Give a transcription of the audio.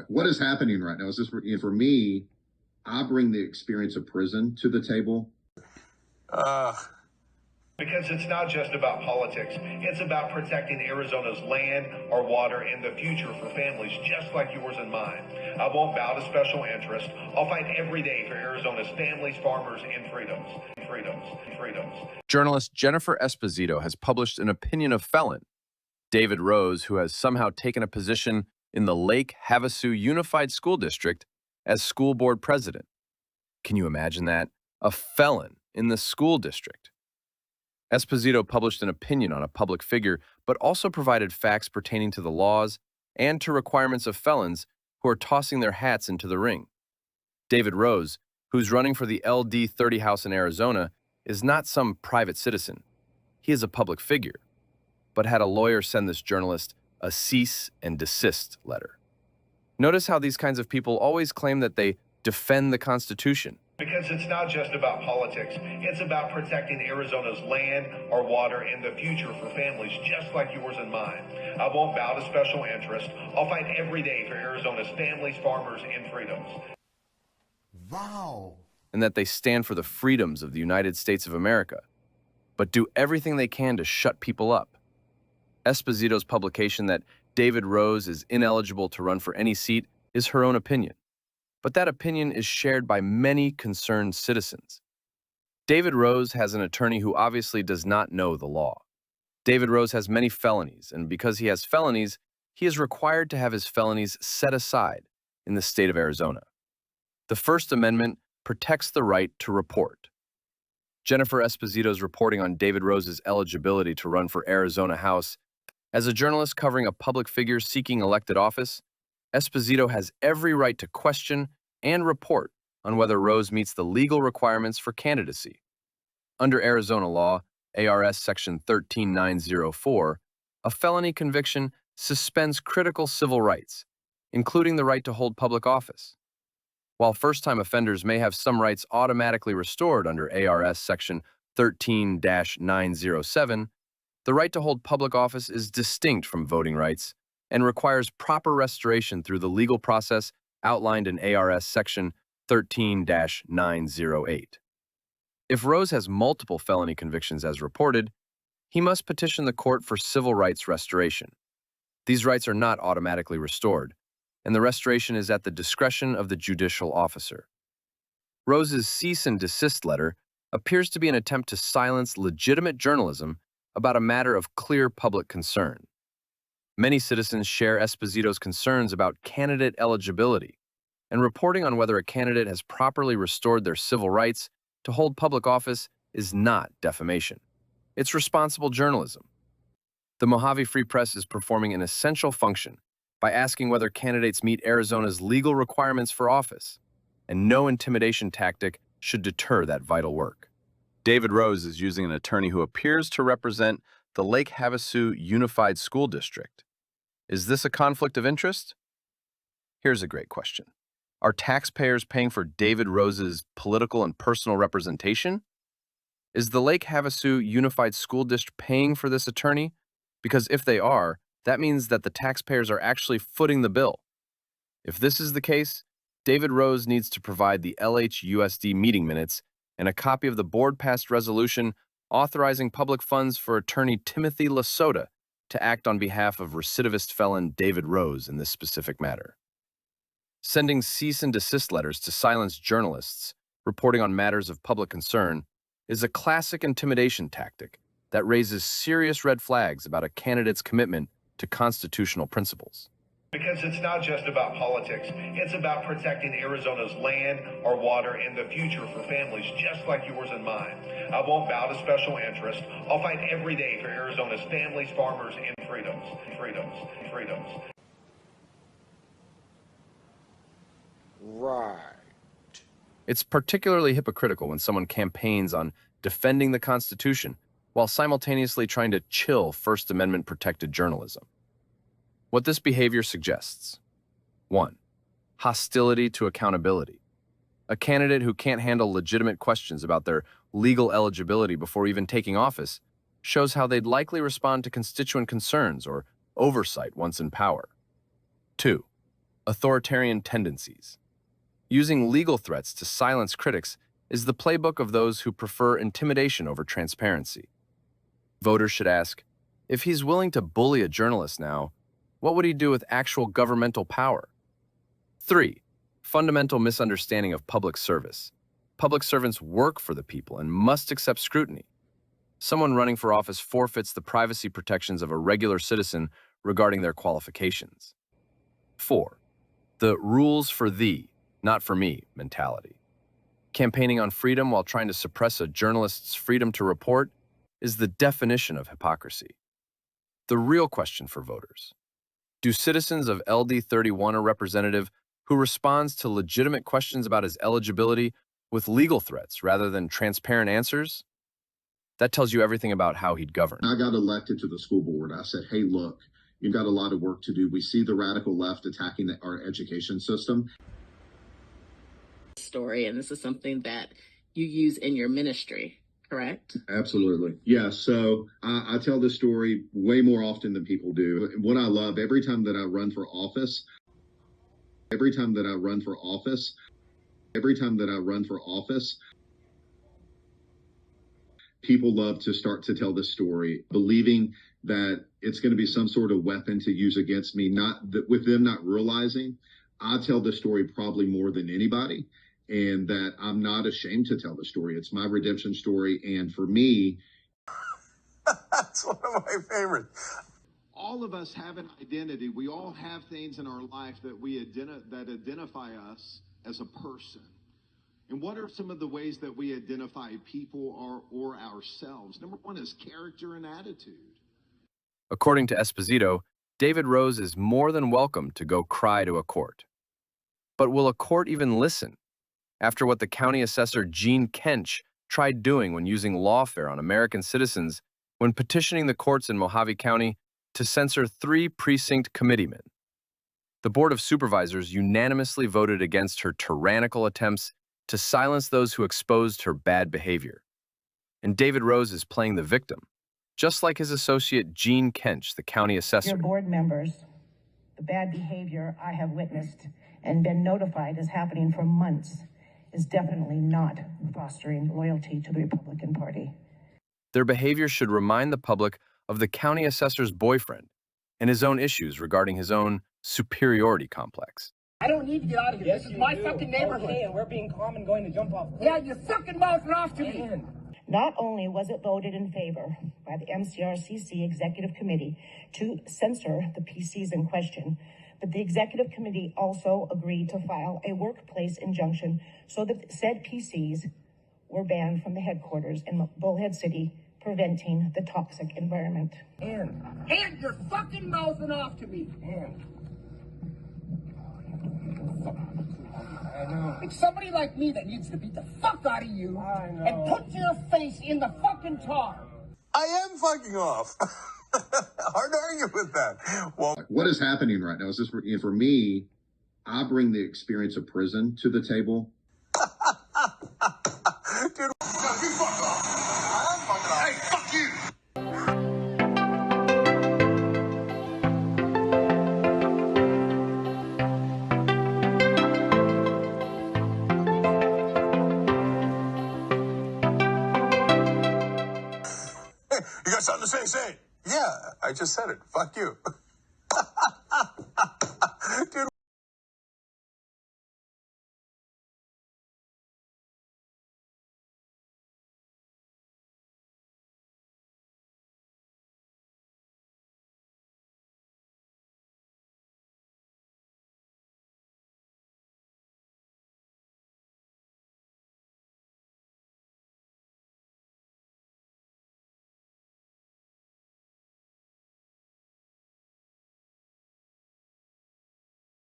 what is happening right now is this for me, I bring the experience of prison to the table. Because it's not just about politics. It's about protecting Arizona's land, our water, and the future for families just like yours and mine. I won't bow to special interest. I'll fight every day for Arizona's families, farmers, and freedoms. Journalist Jennifer Esposito has published an opinion of felon, David Rose, who has somehow taken a position in the Lake Havasu Unified School District as school board president. Can you imagine that? A felon in the school district. Esposito published an opinion on a public figure, but also provided facts pertaining to the laws and to requirements of felons who are tossing their hats into the ring. David Rose, who's running for the LD 30 House in Arizona, is not some private citizen. He is a public figure, but had a lawyer send this journalist a cease and desist letter. Notice how these kinds of people always claim that they defend the Constitution. Because it's not just about politics. It's about protecting Arizona's land, our water, and the future for families just like yours and mine. I won't bow to special interest. I'll fight every day for Arizona's families, farmers, and freedoms. Wow. And that they stand for the freedoms of the United States of America, but do everything they can to shut people up. Esposito's publication that David Rose is ineligible to run for any seat is her own opinion. But that opinion is shared by many concerned citizens. David Rose has an attorney who obviously does not know the law. David Rose has many felonies, and because he has felonies, he is required to have his felonies set aside in the state of Arizona. The First Amendment protects the right to report. Jennifer Esposito's reporting on David Rose's eligibility to run for Arizona House. As a journalist covering a public figure seeking elected office, Esposito has every right to question and report on whether Rose meets the legal requirements for candidacy. Under Arizona law, ARS Section 13904, a felony conviction suspends critical civil rights, including the right to hold public office. While first-time offenders may have some rights automatically restored under ARS Section 13-907, the right to hold public office is distinct from voting rights and requires proper restoration through the legal process outlined in ARS Section 13-908. If Rose has multiple felony convictions as reported, he must petition the court for civil rights restoration. These rights are not automatically restored, and the restoration is at the discretion of the judicial officer. Rose's cease and desist letter appears to be an attempt to silence legitimate journalism about a matter of clear public concern. Many citizens share Esposito's concerns about candidate eligibility, and reporting on whether a candidate has properly restored their civil rights to hold public office is not defamation. It's responsible journalism. The Mojave Free Press is performing an essential function by asking whether candidates meet Arizona's legal requirements for office, and no intimidation tactic should deter that vital work. David Rose is using an attorney who appears to represent the Lake Havasu Unified School District. Is this a conflict of interest? Here's a great question. Are taxpayers paying for David Rose's political and personal representation? Is the Lake Havasu Unified School District paying for this attorney? Because if they are, that means that the taxpayers are actually footing the bill. If this is the case, David Rose needs to provide the LHUSD meeting minutes and a copy of the board-passed resolution authorizing public funds for attorney Timothy LaSota to act on behalf of recidivist felon David Rose in this specific matter. Sending cease and desist letters to silence journalists reporting on matters of public concern is a classic intimidation tactic that raises serious red flags about a candidate's commitment to constitutional principles. Because it's not just about politics. It's about protecting Arizona's land, our water, and the future for families just like yours and mine. I won't bow to special interest. I'll fight every day for Arizona's families, farmers, and freedoms. Right. It's particularly hypocritical when someone campaigns on defending the Constitution while simultaneously trying to chill First Amendment-protected journalism. What this behavior suggests: 1. Hostility to accountability. A candidate who can't handle legitimate questions about their legal eligibility before even taking office shows how they'd likely respond to constituent concerns or oversight once in power. 2. authoritarian tendencies. Using legal threats to silence critics is the playbook of those who prefer intimidation over transparency. Voters should ask, if he's willing to bully a journalist now, what would he do with actual governmental power? 3. Fundamental misunderstanding of public service. Public servants work for the people and must accept scrutiny. Someone running for office forfeits the privacy protections of a regular citizen regarding their qualifications. 4. The rules for thee, not for me mentality. Campaigning on freedom while trying to suppress a journalist's freedom to report is the definition of hypocrisy. The real question for voters: do citizens of LD 31 a representative who responds to legitimate questions about his eligibility with legal threats rather than transparent answers? That tells you everything about how he'd govern. I got elected to the school board. I said, hey, look, you've got a lot of work to do. We see the radical left attacking our education system. Story, and this is something that you use in your ministry, correct? Absolutely. Yeah. So I tell this story way more often than people do. What I love, every time that I run for office, people love to start to tell this story, believing that it's going to be some sort of weapon to use against me, not that with them not realizing I tell the story probably more than anybody, and that I'm not ashamed to tell the story. It's my redemption story. And for me, that's one of my favorites. All of us have an identity. We all have things in our life that that identify us as a person. And what are some of the ways that we identify people or ourselves? Number one is character and attitude. According to Esposito, David Rose is more than welcome to go cry to a court. But will a court even listen? After what the county assessor Gene Kench tried doing when using lawfare on American citizens when petitioning the courts in Mojave County to censor 3 precinct committeemen. The Board of Supervisors unanimously voted against her tyrannical attempts to silence those who exposed her bad behavior. And David Rose is playing the victim, just like his associate Gene Kench, the county assessor. Dear board members, the bad behavior I have witnessed and been notified is happening for months is definitely not fostering loyalty to the Republican Party. Their behavior should remind the public of the county assessor's boyfriend and his own issues regarding his own superiority complex. I don't need to get out of here. This is my fucking neighborhood. Okay, and we're being calm and going to jump off. Yeah, you're fucking mouthing off to me. Not only was it voted in favor by the MCRCC Executive Committee to censor the PCs in question, but the Executive Committee also agreed to file a workplace injunction so that said PCs were banned from the headquarters in Bullhead City, preventing the toxic environment. And you're fucking mouthing off to me. I know. It's somebody like me that needs to beat the fuck out of you and put your face in the fucking tar. I am fucking off. Hard to argue with that. Well, what is happening right now is this, for me, I bring the experience of prison to the table. Dude, you fuck off. I am fucking off. Hey, fuck you. You got something to say? Say it. Yeah, I just said it. Fuck you.